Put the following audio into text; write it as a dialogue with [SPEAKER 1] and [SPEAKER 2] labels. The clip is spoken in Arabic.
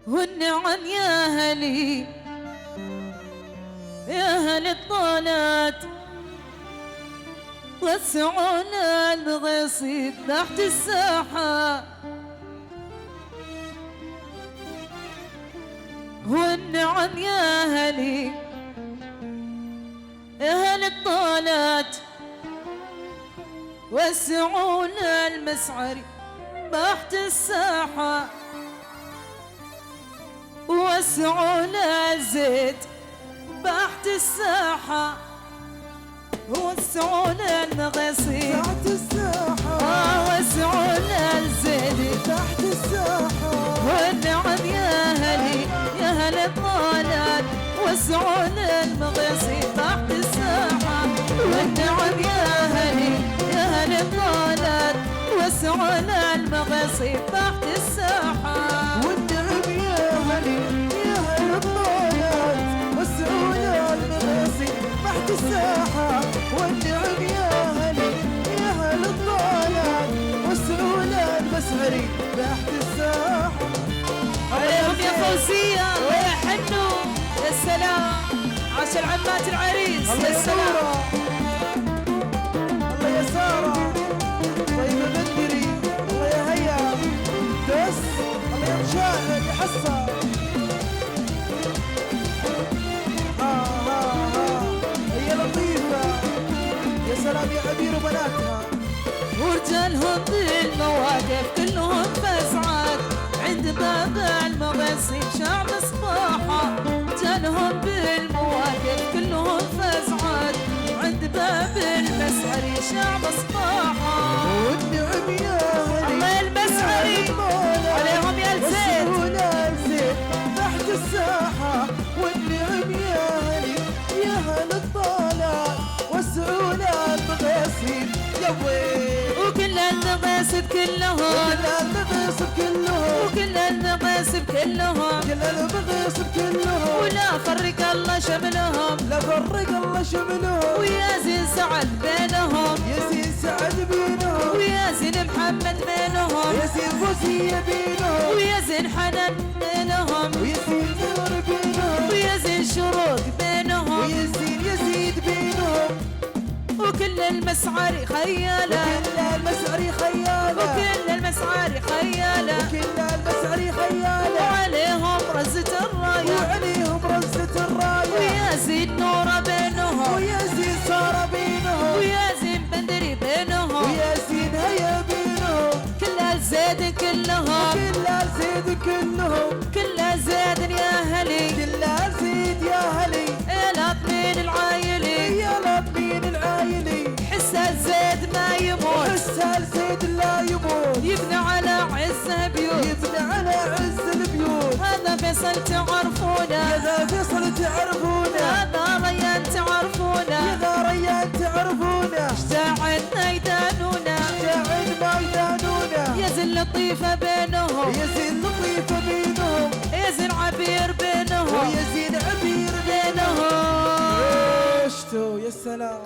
[SPEAKER 1] والنعم يا هلي يا هل الطالات وسعونا الغصيب تحت الساحة. والنعم يا هلي يا هل الطالات وسعونا المسعري تحت الساحة. وسعونا الزيت تحت الساحة. وسعونا الغصيب
[SPEAKER 2] تحت الساحة.
[SPEAKER 1] وسعونا الزيت
[SPEAKER 2] تحت الساحة.
[SPEAKER 1] والنعم يا هلي يا هل الطالات وسعونا المغيصي تحت الساحة. والنعم يا هلي يا هل الطالات وسعونا المغيصي تحت الساحة.
[SPEAKER 2] والنعم يا هلي يا هل الطالات وسعونا المغيصي تحت الساحة. والنعم يا هلي يا هل الطالات وسعونا المسعري تحت الساحة.
[SPEAKER 1] عليهم يا فوزية ويا حنو يا سلام. عاش العمات العريس
[SPEAKER 2] الله
[SPEAKER 1] يا سلام.
[SPEAKER 2] الله يا سارة. طيب بدري الله يا هيا دس. الله يا مشاهد يا حصة. ها هي لطيفة يا سلام يا عبير وبناتها.
[SPEAKER 1] ورجالهم بالمواقف كلهم فزعات عند باب المغسل شعب صباحة. رجالهم بالمواقف كلهم فزعات عند باب المسعري شعب صباحة.
[SPEAKER 2] والنعم يا هلي
[SPEAKER 1] الله المسعري عليهم يا الزيت.
[SPEAKER 2] وسعونا الزيت تحت الساحة. والنعم يا هلي يا هل الطالات وسعونا المغاسيل يا ويل.
[SPEAKER 1] وكل المغاسل كلهم
[SPEAKER 2] كل المغاسل كلهم
[SPEAKER 1] وكل المغاسل كلهم
[SPEAKER 2] كل المغاسل كلهم.
[SPEAKER 1] ولا فرق الله شملهم
[SPEAKER 2] لا فرق الله شملهم.
[SPEAKER 1] ويا زين سعد بينهم
[SPEAKER 2] ياسين سعد بينهم.
[SPEAKER 1] ويا زين محمد بينهم
[SPEAKER 2] ياسين فوزية بينهم.
[SPEAKER 1] ويا زين حنان بينهم
[SPEAKER 2] وياسين نور بينهم.
[SPEAKER 1] ويا زين شروق بينهم
[SPEAKER 2] وياسين يزيد بينهم.
[SPEAKER 1] وكل المسعري خيالة
[SPEAKER 2] وكل المسعري خيالة.
[SPEAKER 1] وكل المسعري خيالة
[SPEAKER 2] وكل المسعري خيالة.
[SPEAKER 1] وعليهم رزة الراية
[SPEAKER 2] وعليهم رزة الراية.
[SPEAKER 1] ويا زين نورة بينهم
[SPEAKER 2] وياسين سارة بينهم.
[SPEAKER 1] ويا زين بندري بينهم
[SPEAKER 2] وياسين هيا بينهم.
[SPEAKER 1] كل الزيد كلهم
[SPEAKER 2] كل الزيد كلهم.
[SPEAKER 1] كل الزيد يا هلي
[SPEAKER 2] كل الزيد يا هلي
[SPEAKER 1] يا لطمين العايلي
[SPEAKER 2] يا لطمين العايلي.
[SPEAKER 1] حس الزيد ما يموت
[SPEAKER 2] حس الزيد لا يموت.
[SPEAKER 1] يبنى على عزه بيوت
[SPEAKER 2] يبنى على عز البيوت.
[SPEAKER 1] هذا فيصل تعرفونه
[SPEAKER 2] يا ذا فيصل تعرفونه.
[SPEAKER 1] هذا ريان تعرفونه
[SPEAKER 2] يا ذا ريان تعرفونه.
[SPEAKER 1] اشتاعد ميدانونه
[SPEAKER 2] شاعر ميدانونه.
[SPEAKER 1] يا زين لطيفه بينهم
[SPEAKER 2] يا زين لطيفة بينهم.
[SPEAKER 1] يا زين عبير بينهم
[SPEAKER 2] ويا زين عبير
[SPEAKER 1] بينهم.
[SPEAKER 2] عشتو يا سلام.